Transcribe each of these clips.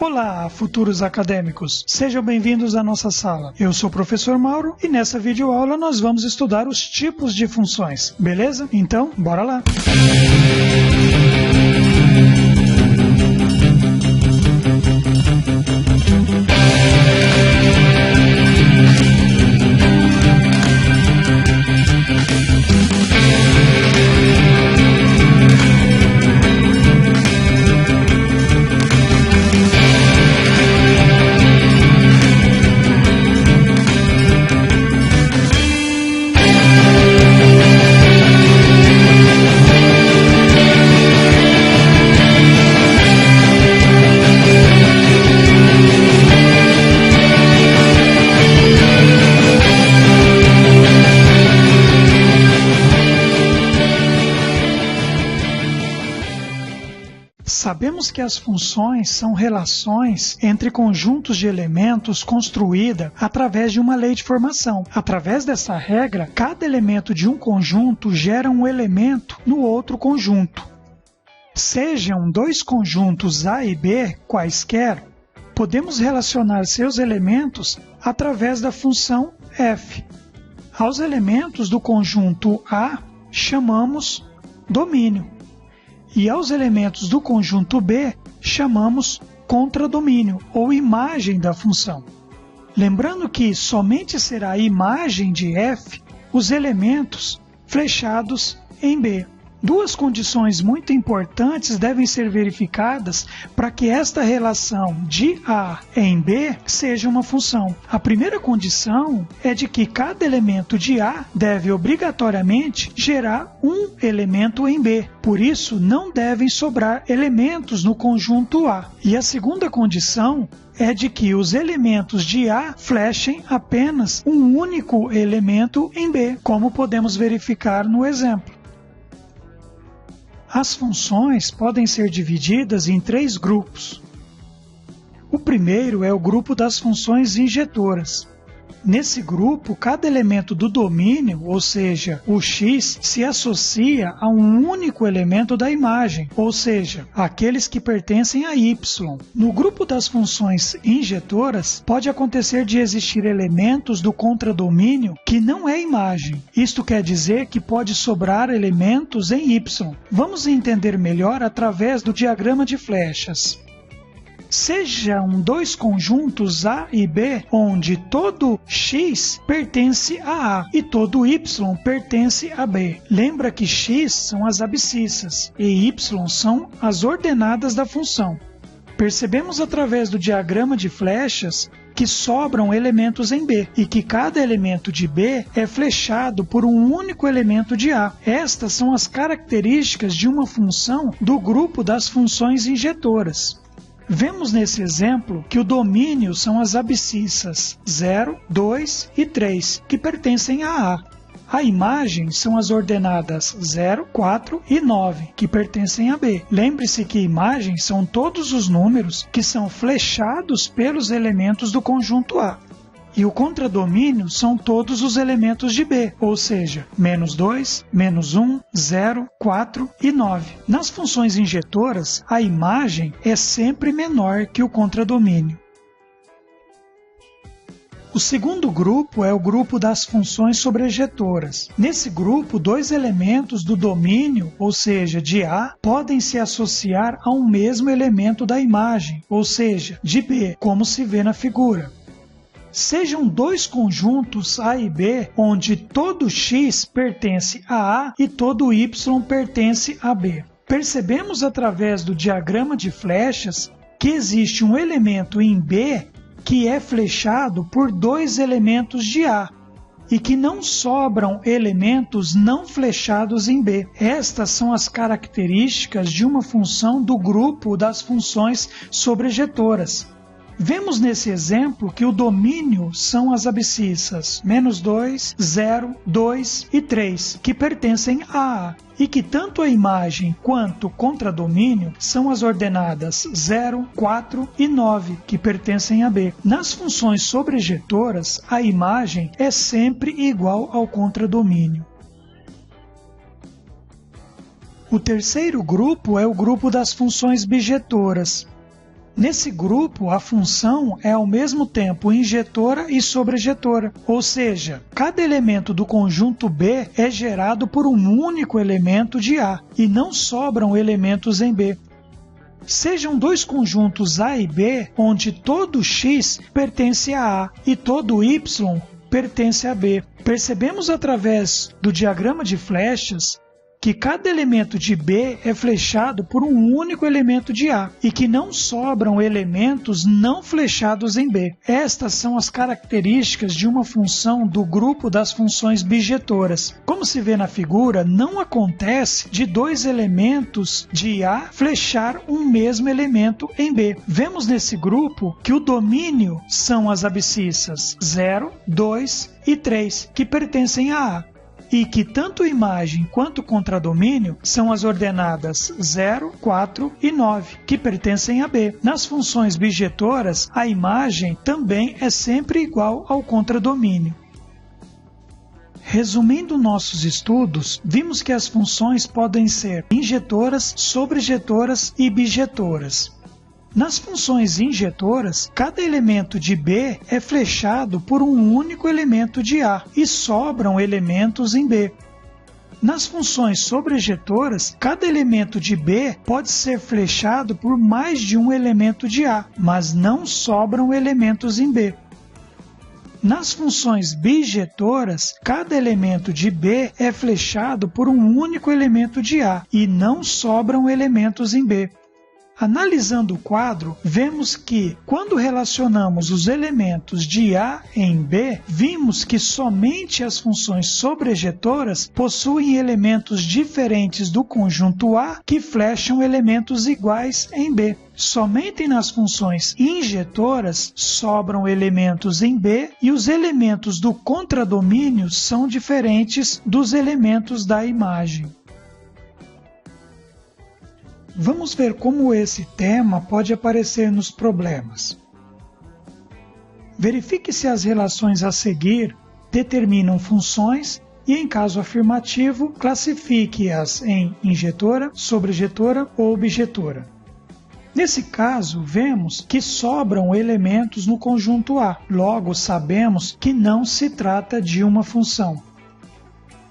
Olá, futuros acadêmicos! Sejam bem-vindos à nossa sala. Eu sou o professor Mauro e nessa videoaula nós vamos estudar os tipos de funções, beleza? Então, bora lá! Sabemos que as funções são relações entre conjuntos de elementos construída através de uma lei de formação. Através dessa regra, cada elemento de um conjunto gera um elemento no outro conjunto. Sejam dois conjuntos A e B quaisquer, podemos relacionar seus elementos através da função f. Aos elementos do conjunto A chamamos domínio. E aos elementos do conjunto B chamamos contradomínio ou imagem da função. Lembrando que somente será a imagem de f os elementos flechados em B. Duas condições muito importantes devem ser verificadas para que esta relação de A em B seja uma função. A primeira condição é de que cada elemento de A deve obrigatoriamente gerar um elemento em B. Por isso, não devem sobrar elementos no conjunto A. E a segunda condição é de que os elementos de A flechem apenas um único elemento em B, como podemos verificar no exemplo. As funções podem ser divididas em três grupos. O primeiro é o grupo das funções injetoras. Nesse grupo, cada elemento do domínio, ou seja, o x, se associa a um único elemento da imagem, ou seja, aqueles que pertencem a y. No grupo das funções injetoras, pode acontecer de existir elementos do contradomínio que não é imagem. Isto quer dizer que pode sobrar elementos em y. Vamos entender melhor através do diagrama de flechas. Sejam dois conjuntos A e B, onde todo x pertence a A e todo y pertence a B. Lembra que x são as abscissas e y são as ordenadas da função. Percebemos através do diagrama de flechas que sobram elementos em B e que cada elemento de B é flechado por um único elemento de A. Estas são as características de uma função do grupo das funções injetoras. Vemos nesse exemplo que o domínio são as abscissas 0, 2 e 3, que pertencem a A. A imagem são as ordenadas 0, 4 e 9, que pertencem a B. Lembre-se que imagens são todos os números que são flechados pelos elementos do conjunto A. E o contradomínio são todos os elementos de B, ou seja, menos 2, menos 1, 0, 4 e 9. Nas funções injetoras, a imagem é sempre menor que o contradomínio. O segundo grupo é o grupo das funções sobrejetoras. Nesse grupo, dois elementos do domínio, ou seja, de A, podem se associar a um mesmo elemento da imagem, ou seja, de B, como se vê na figura. Sejam dois conjuntos A e B, onde todo x pertence a A e todo y pertence a B. Percebemos através do diagrama de flechas que existe um elemento em B que é flechado por dois elementos de A e que não sobram elementos não flechados em B. Estas são as características de uma função do grupo das funções sobrejetoras. Vemos nesse exemplo que o domínio são as abscissas menos 2, 0, 2 e 3, que pertencem a A, e que tanto a imagem quanto o contradomínio são as ordenadas 0, 4 e 9, que pertencem a B. Nas funções sobrejetoras, a imagem é sempre igual ao contradomínio. O terceiro grupo é o grupo das funções bijetoras. Nesse grupo, a função é ao mesmo tempo injetora e sobrejetora, ou seja, cada elemento do conjunto B é gerado por um único elemento de A e não sobram elementos em B. Sejam dois conjuntos A e B, onde todo X pertence a A e todo Y pertence a B. Percebemos através do diagrama de flechas que cada elemento de B é flechado por um único elemento de A e que não sobram elementos não flechados em B. Estas são as características de uma função do grupo das funções bijetoras. Como se vê na figura, não acontece de dois elementos de A flechar um mesmo elemento em B. Vemos nesse grupo que o domínio são as abscissas 0, 2 e 3, que pertencem a A, e que tanto imagem quanto contradomínio são as ordenadas 0, 4 e 9, que pertencem a B. Nas funções bijetoras, a imagem também é sempre igual ao contradomínio. Resumindo nossos estudos, vimos que as funções podem ser injetoras, sobrejetoras e bijetoras. Nas funções injetoras, cada elemento de B é flechado por um único elemento de A e sobram elementos em B. Nas funções sobrejetoras, cada elemento de B pode ser flechado por mais de um elemento de A, mas não sobram elementos em B. Nas funções bijetoras, cada elemento de B é flechado por um único elemento de A e não sobram elementos em B. Analisando o quadro, vemos que, quando relacionamos os elementos de A em B, vimos que somente as funções sobrejetoras possuem elementos diferentes do conjunto A que flecham elementos iguais em B. Somente nas funções injetoras sobram elementos em B e os elementos do contradomínio são diferentes dos elementos da imagem. Vamos ver como esse tema pode aparecer nos problemas. Verifique se as relações a seguir determinam funções e, em caso afirmativo, classifique-as em injetora, sobrejetora ou bijetora. Nesse caso, vemos que sobram elementos no conjunto A, logo sabemos que não se trata de uma função.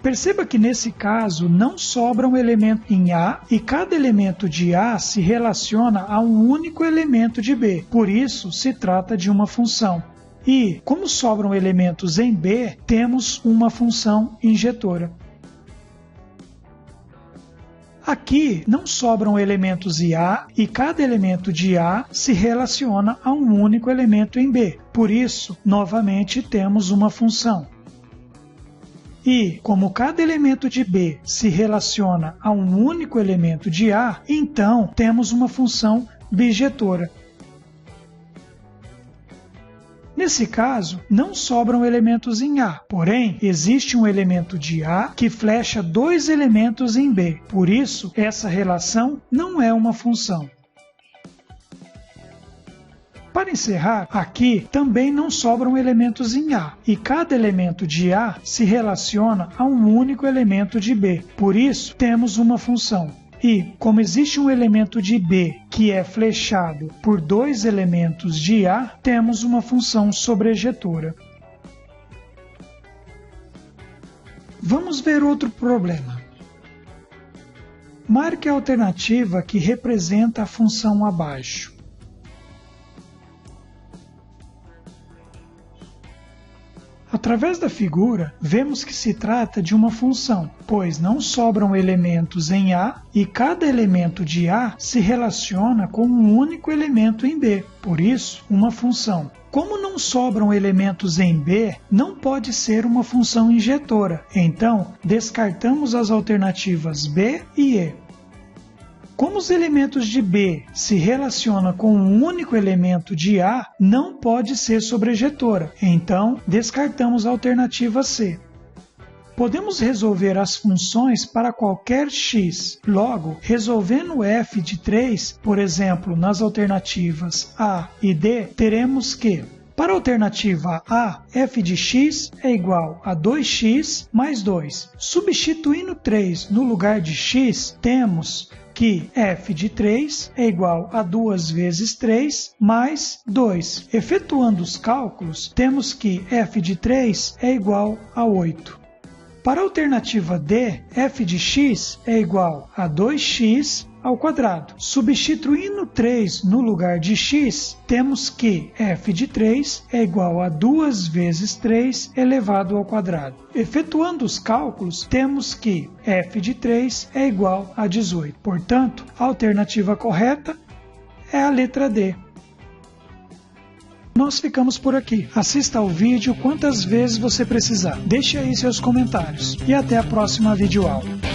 Perceba que nesse caso não sobra um elemento em A e cada elemento de A se relaciona a um único elemento de B, por isso se trata de uma função. E, como sobram elementos em B, temos uma função injetora. Aqui não sobram elementos em A e cada elemento de A se relaciona a um único elemento em B, por isso, novamente, temos uma função. E, como cada elemento de B se relaciona a um único elemento de A, então temos uma função bijetora. Nesse caso, não sobram elementos em A, porém, existe um elemento de A que flecha dois elementos em B, por isso, essa relação não é uma função. Para encerrar, aqui também não sobram elementos em A, e cada elemento de A se relaciona a um único elemento de B. Por isso, temos uma função. E, como existe um elemento de B que é flechado por dois elementos de A, temos uma função sobrejetora. Vamos ver outro problema. Marque a alternativa que representa a função abaixo. Através da figura, vemos que se trata de uma função, pois não sobram elementos em A e cada elemento de A se relaciona com um único elemento em B, por isso, uma função. Como não sobram elementos em B, não pode ser uma função injetora, então descartamos as alternativas B e E. Como os elementos de B se relacionam com um único elemento de A, não pode ser sobrejetora, então descartamos a alternativa C. Podemos resolver as funções para qualquer x. Logo, resolvendo f de 3, por exemplo, nas alternativas A e D, teremos que, para a alternativa A, f de x é igual a 2x mais 2. Substituindo 3 no lugar de x, temos que f de 3 é igual a 2 vezes 3 mais 2. Efetuando os cálculos, temos que f de 3 é igual a 8. Para a alternativa D, f de x é igual a 2x ao quadrado. Substituindo 3 no lugar de x, temos que f de 3 é igual a 2 vezes 3 elevado ao quadrado. Efetuando os cálculos, temos que f de 3 é igual a 18. Portanto, a alternativa correta é a letra D. Nós ficamos por aqui. Assista ao vídeo quantas vezes você precisar. Deixe aí seus comentários. E até a próxima videoaula.